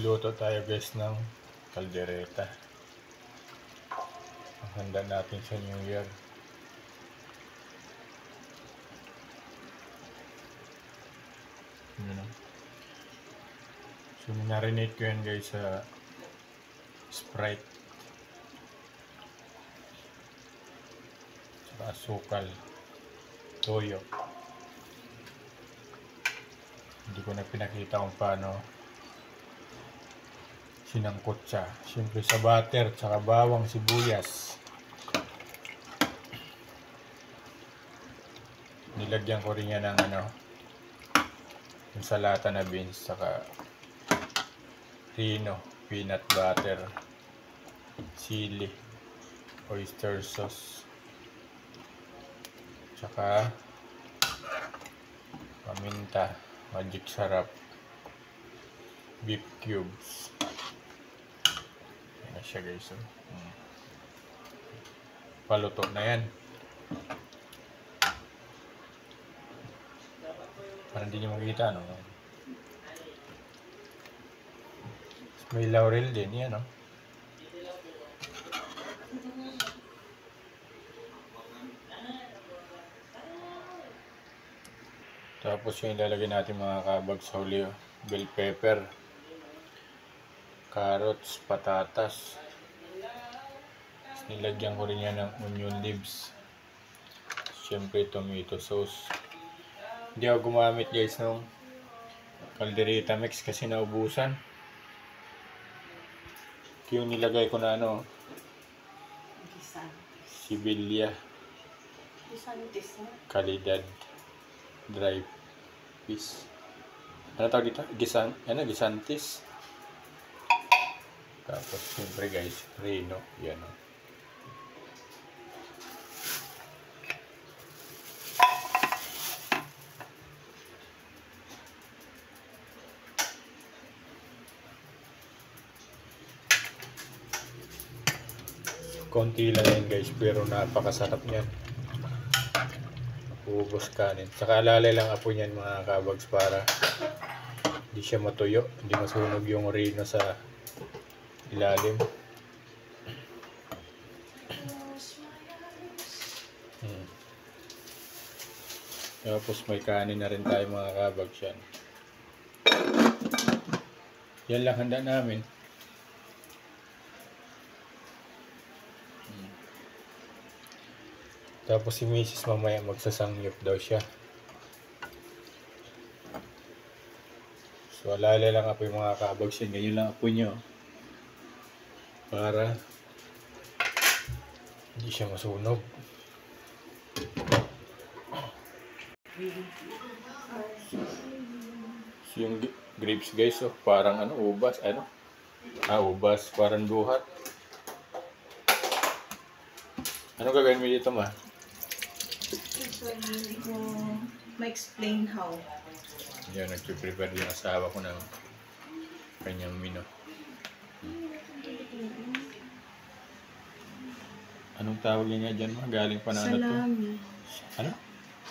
Luto tayo guys ng kaldereta. Ang handa natin sa New Year. So minarinate ko yan guys sa Sprite. Saka asukal. Toyo. Hindi ko na pinakita kung paano sinangkot siya. Siyempre sa butter, tsaka bawang, sibuyas. Nilagyan ko rin yan ng insalata na beans, tsaka Rino, peanut butter, sili, oyster sauce, tsaka paminta, magic sarap, beef cubes. Yan na siya guys. Paluto na yan. Parang hindi nyo makikita, no? May laurel din, yan, no? Tapos yung ilalagay natin mga kabag sa huli, bell pepper, carrots, patatas. Tapos nilagyan ko rin yan ng onion leaves. Siyempre tomato sauce. Hindi ako gumamit guys ng caldereta mix kasi naubusan. Yung nilagay ko na sibilya, kalidad, dry fish. Ano tawag dito? Gisantis. Tapos siyempre guys, Rino. Yan o. Konti lang yan guys, pero napakasarap niyan. Ubos kanin. Saka alalay lang apo niyan mga kabags para hindi siya matuyo, hindi masunog yung Rino sa ilalim. Tapos may kanin na rin tayo mga kabags yan. Yan lang handa namin. Tapos si Mrs. mamaya magsasangyup daw siya. So alala lang ako yung mga kabags yan. Ganyan lang ako nyo. Para hindi siya masunog. So yung grapes guys, parang ubas. Ubas. Parang buhat. Ano gagawin mo dito ma? Hindi ko ma-explain how. Yan, nag-prepare yung asawa ko ng kanyang mino. Anong tawag niya dyan? Galing pa na salami. Ano?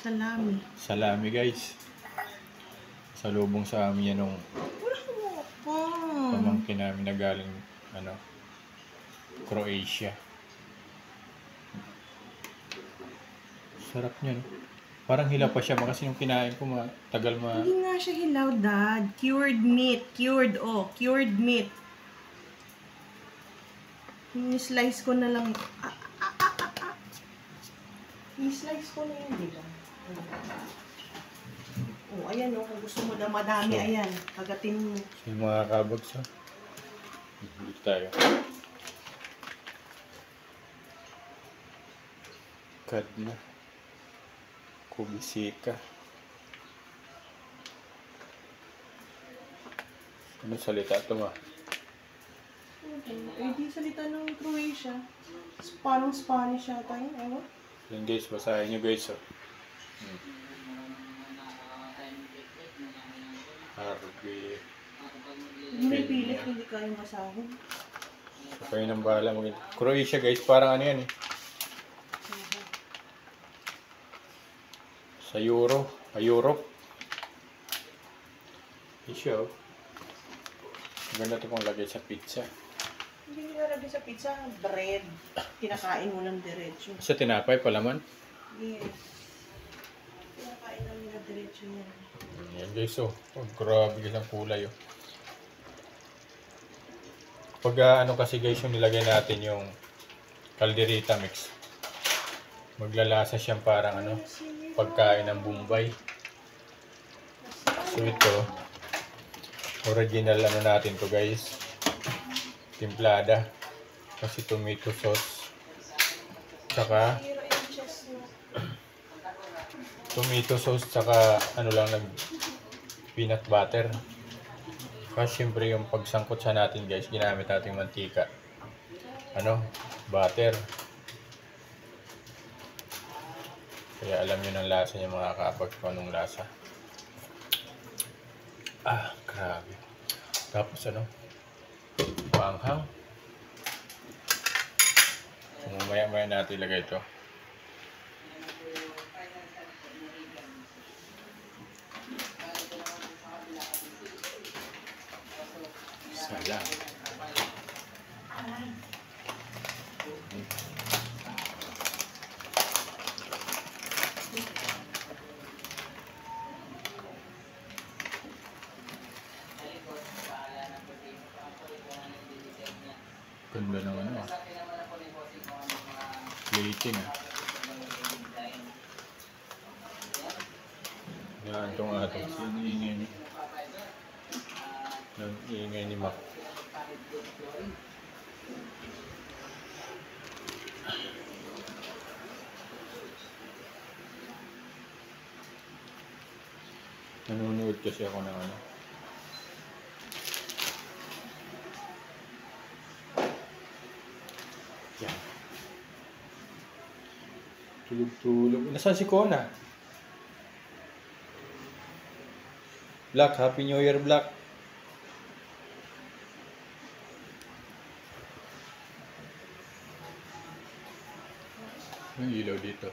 Salami. Salami guys. Salubong sa amin yan nung pamangkin namin na galing Croatia. Sarap niya, no? Parang hilaw pa siya kasi yung kinain ko tagal Hindi nga siya hilaw, Dad. Cured meat. Cured meat. Ni-slice ko na lang. Ni-slice ko na yun, di ba? Ayan kung gusto mo na madami, ayan. Kagatin mo. So, yung mga kabags, dito tayo. Kad na. Kubisika. Ano salita ito ma? Di salita ng Croatia. Parang Spanish yata yun, ewan. Yan guys, basahin nyo guys. Harvey. May pilit, hindi kayong basahin. So kayo nang bahala Croatia guys, parang yan sa Europe. Isyo. Maganda ito pang lagay sa pizza. Hindi nilalagay sa pizza, bread. Kinakain mo ng diretso. Sa tinapay, palaman. Yes. Kinakain lang nila diretso yan. Yan guys, oh. Oh, grabe guys ang kulay, oh. Pag ano kasi guys yung nilagay natin yung calderita mix, maglalasa siyang parang ano, pagkain ng Bombay. So ito, original ano natin to guys, timplada. Kasi tomato sauce, tsaka ano lang nag peanut butter. Kasi syempre yung pagsangkot sa natin guys, ginamit natin mantika. Ano? Butter. Kaya alam nyo ng lasa niya mga kapag kung anong lasa. Ah, grabe. Tapos ano? Maanghang. Mamaya-maya natin ilagay ito. Salang. Ganda ng ano ah. Plating ah. Yan itong atong siniingay niya. Ang ingay ni Mac. Nanonood kasi ako ng ano. Yan. Tulog-tulog. Nasaan si Kona? Black, Happy New Year, Black. May ilaw dito.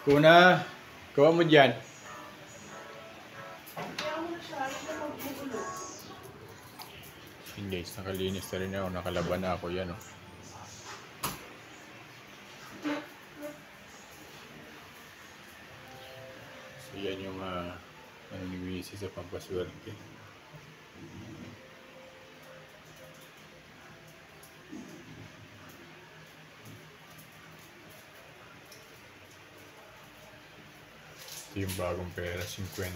Kuna, gawa mo dyan. Yun guys, nakalinis na rin ako, nakalaban na ako yan oh. So yan yung ano ni Missy sa pampaswerte. Ito yung bagong pera, 50.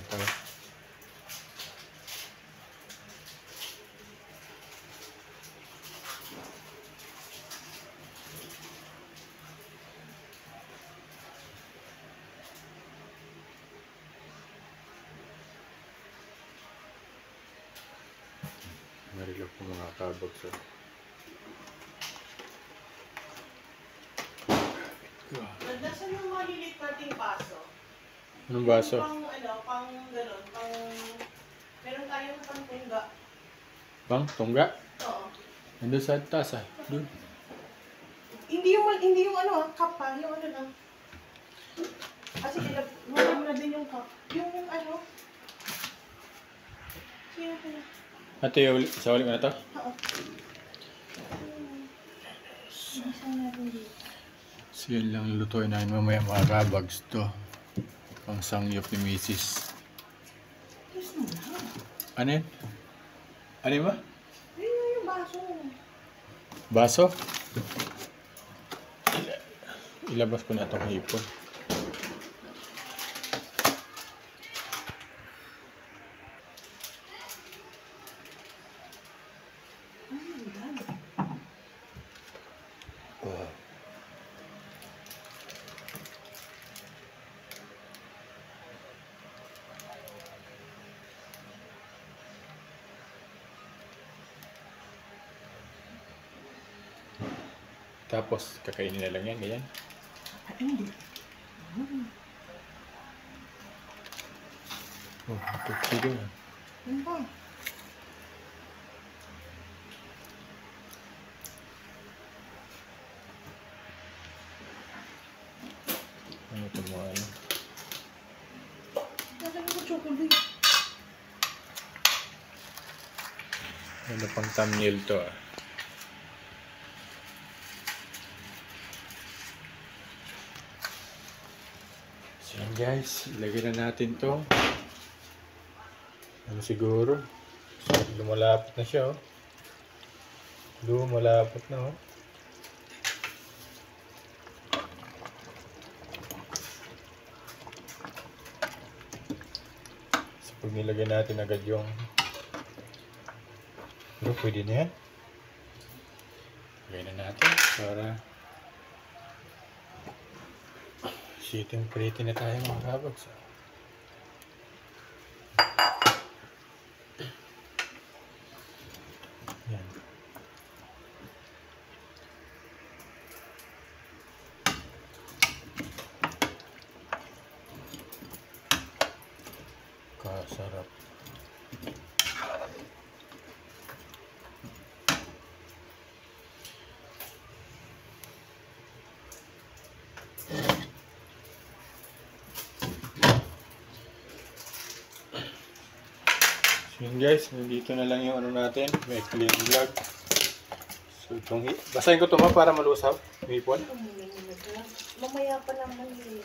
Marilog po mga kabagso. Nasaan yung malilit nating baso? Anong baso? Pang gano'n, meron tayong pang tungga. Bang? Tungga? Oo. Nandun sa taas ah. Doon. Hindi yung cup ha, yung ano lang. Kasi wala mo na din yung cup. Yung ano. Sino pala? Ate, sa ulit ko na to? Oo. Isang natin dito. So yan lang lutuin namin mamaya mga kabags to. Pang sangyop ni Mrs. Yes mo na. Ano yun? Ano yun ba? Ayun yung baso. Baso? Ilabas ko na itong hipon. Tapos, kakainin na lang yan, ganyan. Hindi. Oh, ito yan. Ano ba? Ito mo ano. Nasaan yung chocolate? Ano pang thumbnail to ah. So yan guys, ilagay na natin to. Ano siguro? So, lumalapot na siya oh. Lumalapot na oh. So pag nilagay natin agad yung pero pwede na yan. Lagay na natin para sitting pretty na tayo mga kabags. Yan. Kasarap. So yun guys, dito na lang yung ano natin, may clean vlog. So itong basahin ko ito ma para malusaw, hipon. Mamaya pa naman eh.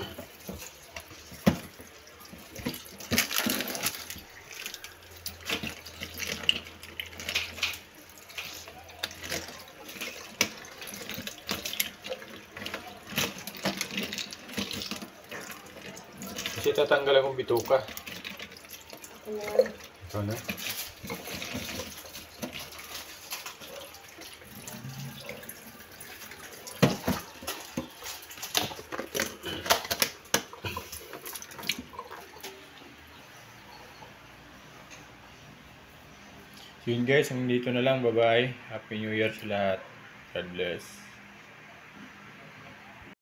Kasi tatanggal akong bituka. Ayan. Ito na. So yun guys, hanggang dito na lang. Bye bye. Happy New Year sa lahat. God bless.